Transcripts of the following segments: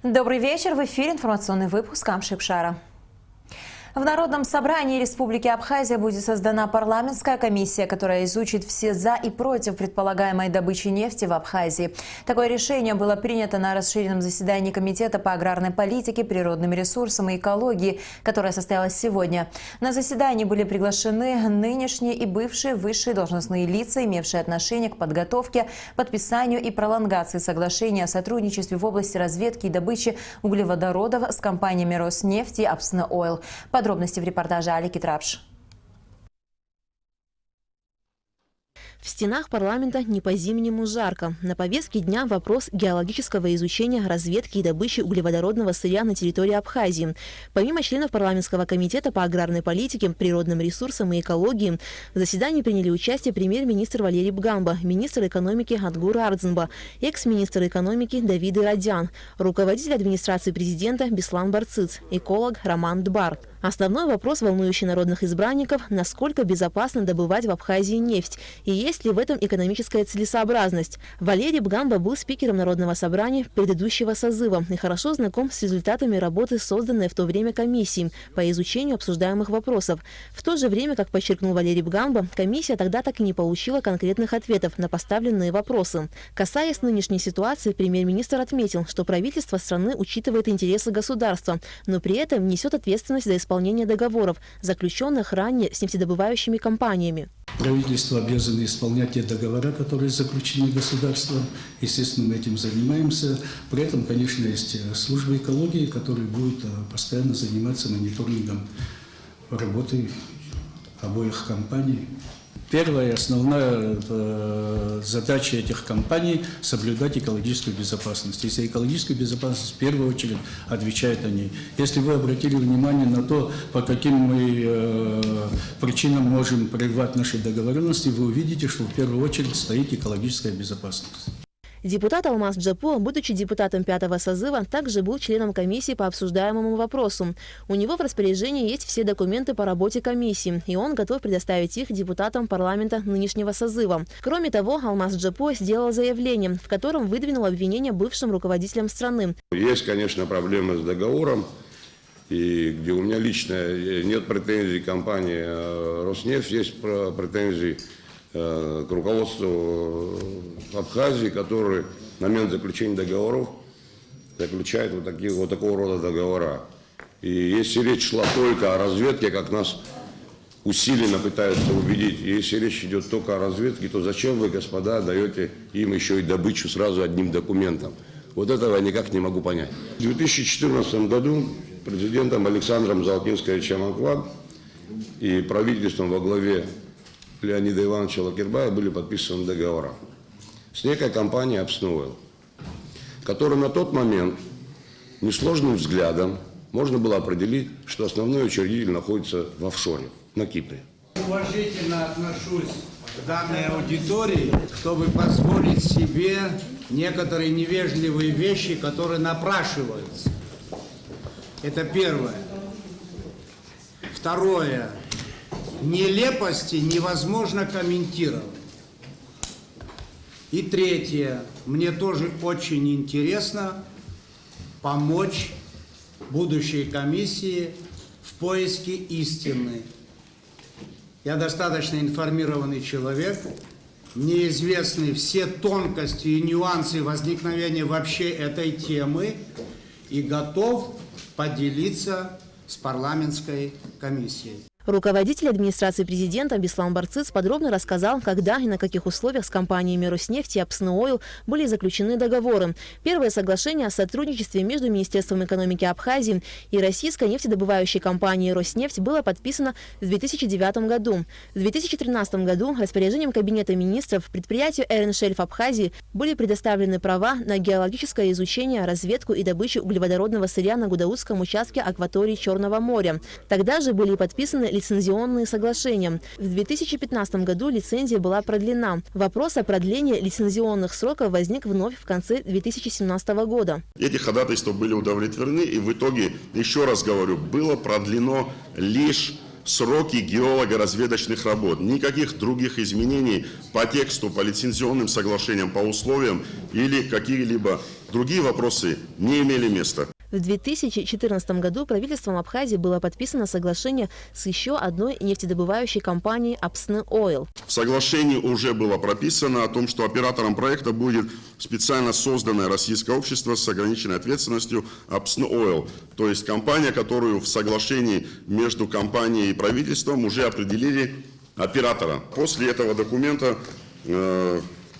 Добрый вечер. В эфире информационный выпуск Амшипшара. В Народном собрании Республики Абхазия будет создана парламентская комиссия, которая изучит все «за» и «против» предполагаемой добычи нефти в Абхазии. Такое решение было принято на расширенном заседании Комитета по аграрной политике, природным ресурсам и экологии, которое состоялось сегодня. На заседании были приглашены нынешние и бывшие высшие должностные лица, имевшие отношение к подготовке, подписанию и пролонгации соглашения о сотрудничестве в области разведки и добычи углеводородов с компаниями «Роснефть» и «Апсне Ойл». Подробности в репортаже Алики Трапш. В стенах парламента не по-зимнему жарко. На повестке дня вопрос геологического изучения, разведки и добычи углеводородного сырья на территории Абхазии. Помимо членов парламентского комитета по аграрной политике, природным ресурсам и экологии, в заседании приняли участие премьер-министр Валерий Бганба, министр экономики Адгур Ардзинба, экс-министр экономики Давид Радян, руководитель администрации президента Беслан Барцыц, эколог Роман Дбар. Основной вопрос, волнующий народных избранников – насколько безопасно добывать в Абхазии нефть и есть ли в этом экономическая целесообразность. Валерий Бганба был спикером Народного собрания предыдущего созыва и хорошо знаком с результатами работы, созданной в то время комиссии по изучению обсуждаемых вопросов. В то же время, как подчеркнул Валерий Бганба, комиссия тогда так и не получила конкретных ответов на поставленные вопросы. Касаясь нынешней ситуации, премьер-министр отметил, что правительство страны учитывает интересы государства, но при этом несет ответственность за исполнение договоров, заключенных ранее с нефтедобывающими компаниями. Правительство обязано исполнять те договора, которые заключены государством. Естественно, мы этим занимаемся. При этом, конечно, есть служба экологии, которая будет постоянно заниматься мониторингом работы обоих компаний. Первая и основная задача этих компаний – соблюдать экологическую безопасность. И за экологическую безопасность в первую очередь отвечают они. Если вы обратили внимание на то, по каким мы причинам можем прервать наши договоренности, вы увидите, что в первую очередь стоит экологическая безопасность. Депутат Алмаз Джапуа, будучи депутатом 5-го созыва, также был членом комиссии по обсуждаемому вопросу. У него в распоряжении есть все документы по работе комиссии, и он готов предоставить их депутатам парламента нынешнего созыва. Кроме того, Алмаз Джапуа сделал заявление, в котором выдвинул обвинения бывшим руководителям страны. Есть, конечно, проблемы с договором, и где у меня лично нет претензий к компании «Роснефть», есть претензии к руководству Абхазии, который на момент заключения договоров заключает вот такого рода договора. И если речь шла только о разведке, как нас усиленно пытаются убедить, если речь идет только о разведке, то зачем вы, господа, даете им еще и добычу сразу одним документом? Вот этого я никак не могу понять. В 2014 году президентом Александром Золотинским Аквад и правительством во главе Леонида Ивановича Лакербая были подписаны договора с некой компанией «Апсне Ойл», которая на тот момент несложным взглядом можно было определить, что основной учредитель находится в офшоре, на Кипре. Уважительно отношусь к данной аудитории, чтобы позволить себе некоторые невежливые вещи, которые напрашиваются. Это первое. Второе. Нелепости невозможно комментировать. И третье. Мне тоже очень интересно помочь будущей комиссии в поиске истины. Я достаточно информированный человек, мне известны все тонкости и нюансы возникновения вообще этой темы и готов поделиться с парламентской комиссией. Руководитель администрации президента Беслан Барцыц подробно рассказал, когда и на каких условиях с компаниями «Роснефть» и «Апсне Ойл» были заключены договоры. Первое соглашение о сотрудничестве между Министерством экономики Абхазии и российской нефтедобывающей компанией «Роснефть» было подписано в 2009 году. В 2013 году распоряжением Кабинета министров предприятию «Эреншельф» Абхазии были предоставлены права на геологическое изучение, разведку и добычу углеводородного сырья на Гудаутском участке акватории Черного моря. Тогда же были подписаны лицензионные соглашения. В 2015 году лицензия была продлена. Вопрос о продлении лицензионных сроков возник вновь в конце 2017 года. Эти ходатайства были удовлетворены, и в итоге, еще раз говорю, было продлено лишь сроки геолого-разведочных работ. Никаких других изменений по тексту, по лицензионным соглашениям, по условиям или какие-либо другие вопросы не имели места. В 2014 году правительством Абхазии было подписано соглашение с еще одной нефтедобывающей компанией «Апсны Ойл». В соглашении уже было прописано о том, что оператором проекта будет специально созданное российское общество с ограниченной ответственностью «Апсны Ойл», то есть компания, которую в соглашении между компанией и правительством уже определили оператора. После этого документа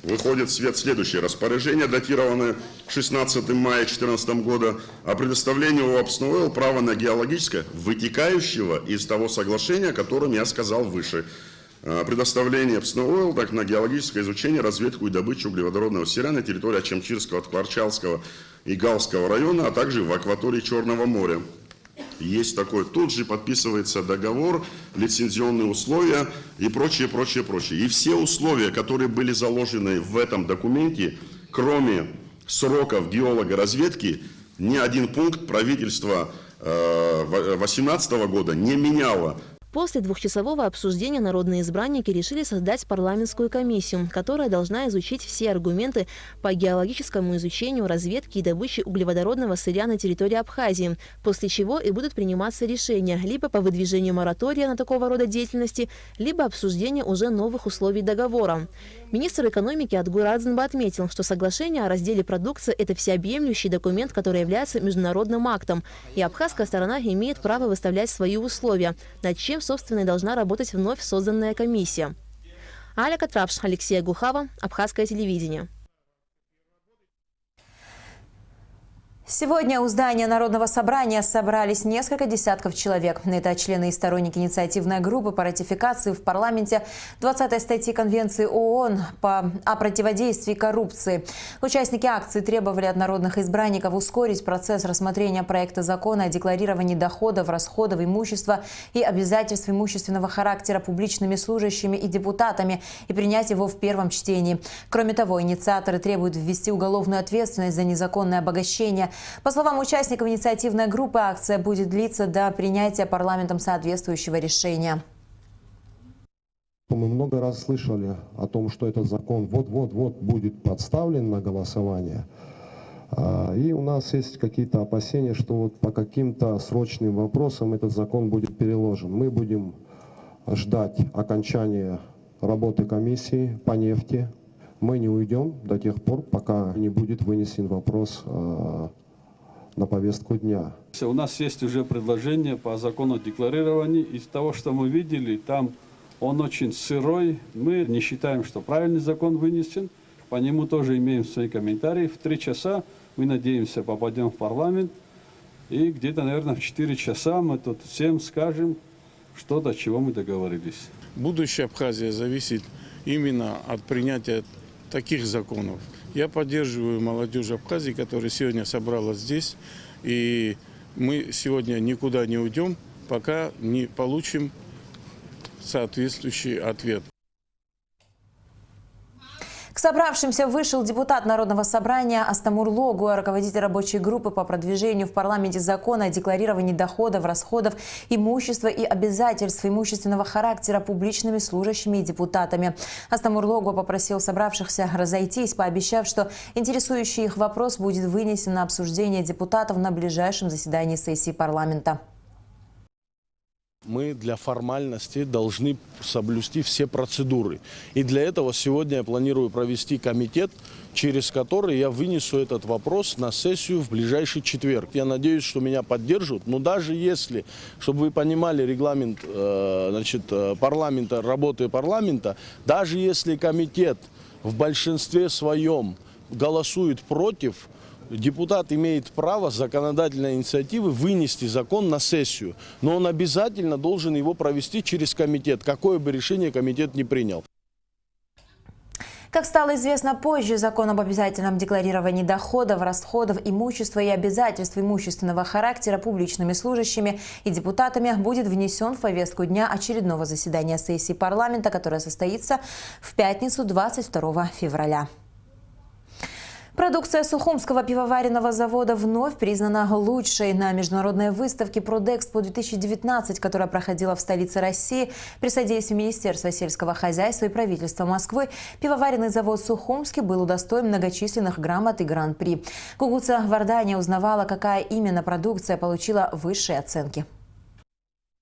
выходит в свет следующее распоряжение, датированное 16 мая 2014 года, о предоставлении у Апсны Ойл права на геологическое, вытекающего из того соглашения, о котором я сказал выше. Предоставление Апсны Ойл так на геологическое изучение, разведку и добычу углеводородного сырья на территории Ачамчирского, Ткварчалского и Галского района, а также в акватории Черного моря. Есть такой. Тут же подписывается договор, лицензионные условия и прочее, прочее, прочее. И все условия, которые были заложены в этом документе, кроме сроков геологоразведки, ни один пункт правительства 2018 года не меняло. После двухчасового обсуждения народные избранники решили создать парламентскую комиссию, которая должна изучить все аргументы по геологическому изучению, разведке и добыче углеводородного сырья на территории Абхазии, после чего и будут приниматься решения либо по выдвижению моратория на такого рода деятельности, либо обсуждение уже новых условий договора. Министр экономики Адгур Радзенба отметил, что соглашение о разделе продукции – это всеобъемлющий документ, который является международным актом, и абхазская сторона имеет право выставлять свои условия, над чем, собственно, и должна работать вновь созданная комиссия. Аля Катрапш, Алексей Гухава, Абхазское телевидение. Сегодня у здания Народного собрания собрались несколько десятков человек. Это члены и сторонники инициативной группы по ратификации в парламенте 20-й статьи Конвенции ООН о противодействии коррупции. Участники акции требовали от народных избранников ускорить процесс рассмотрения проекта закона о декларировании доходов, расходов, имущества и обязательств имущественного характера публичными служащими и депутатами и принять его в первом чтении. Кроме того, инициаторы требуют ввести уголовную ответственность за незаконное обогащение. По словам участников инициативной группы, акция будет длиться до принятия парламентом соответствующего решения. Мы много раз слышали о том, что этот закон вот-вот-вот будет подставлен на голосование. И у нас есть какие-то опасения, что вот по каким-то срочным вопросам этот закон будет переложен. Мы будем ждать окончания работы комиссии по нефти. Мы не уйдем до тех пор, пока не будет вынесен вопрос на повестку дня. У нас есть уже предложение по закону о декларировании. Из того, что мы видели, там он очень сырой. Мы не считаем, что правильный закон вынесен. По нему тоже имеем свои комментарии. В 3 часа мы, надеемся, попадем в парламент. И где-то, наверное, в 4 часа мы тут всем скажем, что до чего мы договорились. Будущее Абхазии зависит именно от принятия таких законов. Я поддерживаю молодежь Абхазии, которая сегодня собралась здесь. И мы сегодня никуда не уйдем, пока не получим соответствующий ответ. К собравшимся вышел депутат Народного собрания Астамур Логуа, руководитель рабочей группы по продвижению в парламенте закона о декларировании доходов, расходов, имущества и обязательств имущественного характера публичными служащими и депутатами. Астамур Логуа попросил собравшихся разойтись, пообещав, что интересующий их вопрос будет вынесен на обсуждение депутатов на ближайшем заседании сессии парламента. Мы для формальности должны соблюсти все процедуры. И для этого сегодня я планирую провести комитет, через который я вынесу этот вопрос на сессию в ближайший четверг. Я надеюсь, что меня поддержат. Но даже если, чтобы вы понимали регламент парламента, работы парламента, даже если комитет в большинстве своем голосует против, депутат имеет право законодательной инициативы вынести закон на сессию, но он обязательно должен его провести через комитет, какое бы решение комитет ни принял. Как стало известно позже, закон об обязательном декларировании доходов, расходов, имущества и обязательств имущественного характера публичными служащими и депутатами будет внесен в повестку дня очередного заседания сессии парламента, которое состоится в пятницу 22 февраля. Продукция Сухумского пивоваренного завода вновь признана лучшей. На международной выставке «Продэкспо-2019», которая проходила в столице России при содействии Министерства сельского хозяйства и правительства Москвы, пивоваренный завод Сухумский был удостоен многочисленных грамот и гран-при. Гугуца Вардания узнавала, какая именно продукция получила высшие оценки.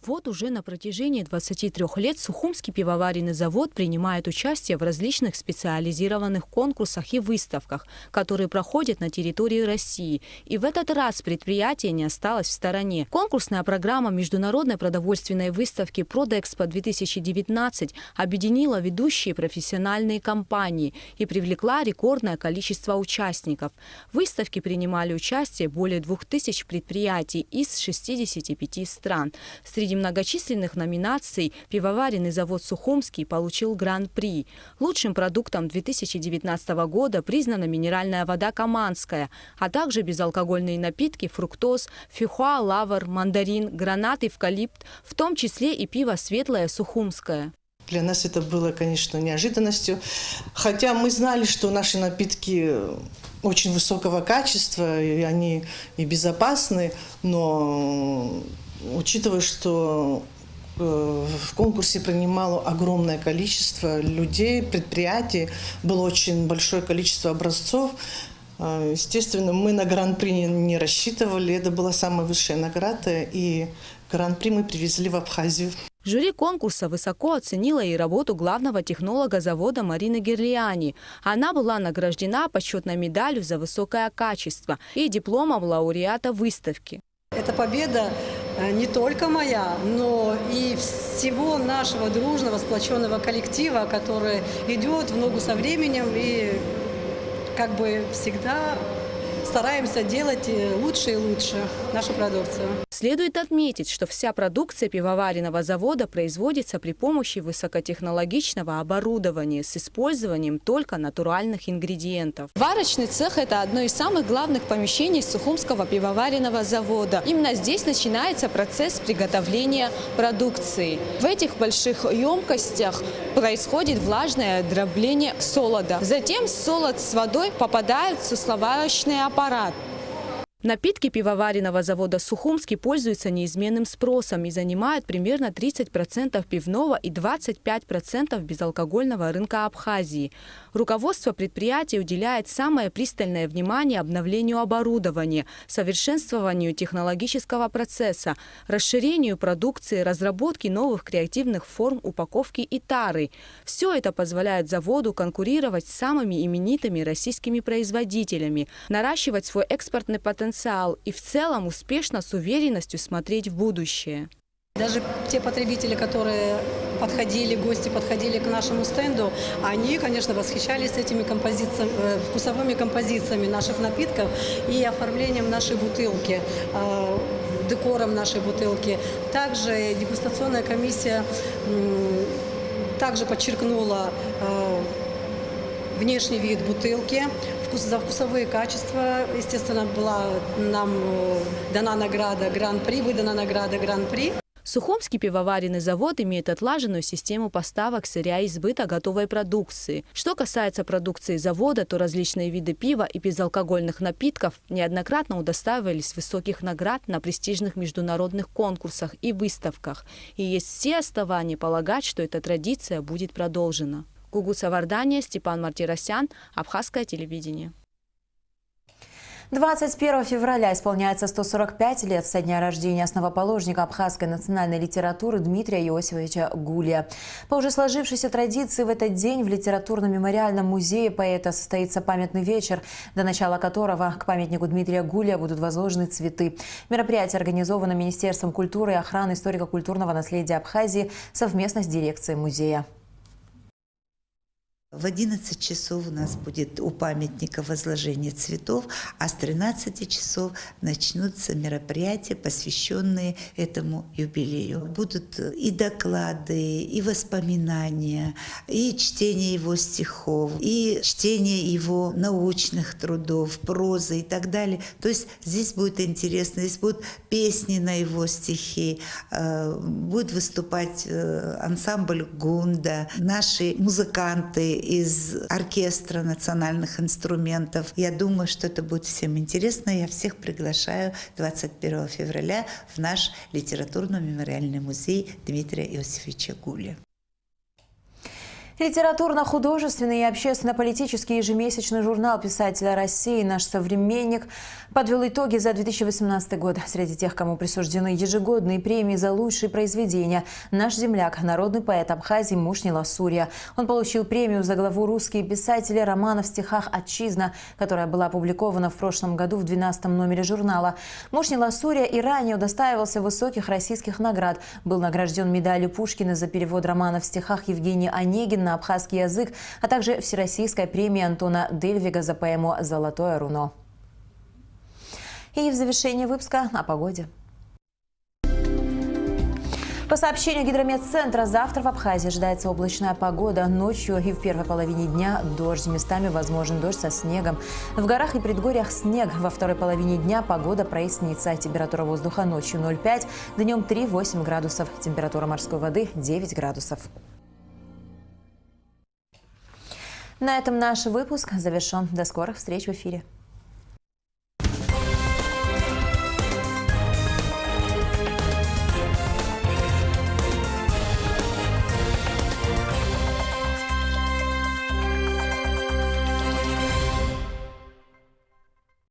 Вот уже на протяжении 23 лет Сухумский пивоваренный завод принимает участие в различных специализированных конкурсах и выставках, которые проходят на территории России. И в этот раз предприятие не осталось в стороне. Конкурсная программа международной продовольственной выставки «Продэкспо-2019» объединила ведущие профессиональные компании и привлекла рекордное количество участников. В выставке принимали участие более 2000 предприятий из 65 стран. Среди многочисленных номинаций пивоваренный завод Сухумский получил гран-при. Лучшим продуктом 2019 года признана минеральная вода «Каманская», а также безалкогольные напитки «Фруктоз», «Фихуа», «Лавр», «Мандарин», «Гранат», «Эвкалипт», в том числе и пиво «Светлое» Сухумское. Для нас это было, конечно, неожиданностью. Хотя мы знали, что наши напитки очень высокого качества, и они и безопасны, но учитывая, что в конкурсе принимало огромное количество людей, предприятий, было очень большое количество образцов, естественно, мы на гран-при не рассчитывали. Это была самая высшая награда, и гран-при мы привезли в Абхазию. Жюри конкурса высоко оценило и работу главного технолога завода Марины Герлиани. Она была награждена почетной медалью за высокое качество и дипломом лауреата выставки. Эта победа не только моя, но и всего нашего дружного, сплоченного коллектива, который идет в ногу со временем и как бы всегда стараемся делать лучше и лучше нашу продукцию. Следует отметить, что вся продукция пивоваренного завода производится при помощи высокотехнологичного оборудования с использованием только натуральных ингредиентов. Варочный цех – это одно из самых главных помещений Сухумского пивоваренного завода. Именно здесь начинается процесс приготовления продукции. В этих больших емкостях происходит влажное дробление солода. Затем солод с водой попадает в сусловарочный аппарат. Напитки пивоваренного завода «Сухумский» пользуются неизменным спросом и занимают примерно 30% пивного и 25% безалкогольного рынка Абхазии. Руководство предприятия уделяет самое пристальное внимание обновлению оборудования, совершенствованию технологического процесса, расширению продукции, разработке новых креативных форм упаковки и тары. Все это позволяет заводу конкурировать с самыми именитыми российскими производителями, наращивать свой экспортный потенциал и в целом успешно с уверенностью смотреть в будущее. Даже те потребители, которые гости подходили к нашему стенду, они, конечно, восхищались этими вкусовыми композициями наших напитков и оформлением нашей бутылки, декором нашей бутылки. Также дегустационная комиссия также подчеркнула внешний вид бутылки, за вкусовые качества. Естественно, была нам дана награда Гран-при, выдана награда Гран-при. Сухумский пивоваренный завод имеет отлаженную систему поставок сырья и сбыта готовой продукции. Что касается продукции завода, то различные виды пива и безалкогольных напитков неоднократно удостаивались высоких наград на престижных международных конкурсах и выставках. И есть все основания полагать, что эта традиция будет продолжена. Гугуца Вардания, Степан Мартиросян, Абхазское телевидение. 21 февраля исполняется 145 лет со дня рождения основоположника абхазской национальной литературы Дмитрия Иосифовича Гулия. По уже сложившейся традиции в этот день в литературно-мемориальном музее поэта состоится памятный вечер, до начала которого к памятнику Дмитрия Гулия будут возложены цветы. Мероприятие организовано Министерством культуры и охраны историко-культурного наследия Абхазии совместно с дирекцией музея. В 11 часов у нас будет у памятника возложение цветов, а с 13 часов начнутся мероприятия, посвященные этому юбилею. Будут и доклады, и воспоминания, и чтение его стихов, и чтение его научных трудов, прозы и так далее. То есть здесь будет интересно, здесь будут песни на его стихи, будет выступать ансамбль Гунда, наши музыканты из оркестра национальных инструментов. Я думаю, что это будет всем интересно. Я всех приглашаю 21 февраля в наш литературно-мемориальный музей Дмитрия Иосифовича Гуля. Литературно-художественный и общественно-политический ежемесячный журнал писателя России «Наш современник» подвел итоги за 2018 год. Среди тех, кому присуждены ежегодные премии за лучшие произведения, наш земляк, народный поэт Абхазии Мушни Ласурия. Он получил премию за главу «Русские писатели» романа в стихах «Отчизна», которая была опубликована в прошлом году в 12-м номере журнала. Мушни Ласурия и ранее удостаивался высоких российских наград. Был награжден медалью Пушкина за перевод романа в стихах Евгения Онегина на абхазский язык, а также Всероссийская премия Антона Дельвига за поэму «Золотое руно». И в завершении выпуска о погоде. По сообщению Гидрометцентра, завтра в Абхазии ожидается облачная погода. Ночью и в первой половине дня дождь. Местами возможен дождь со снегом. В горах и предгорьях снег. Во второй половине дня погода прояснится. Температура воздуха ночью 0,5, днем 3,8 градусов. Температура морской воды 9 градусов. На этом наш выпуск завершен. До скорых встреч в эфире.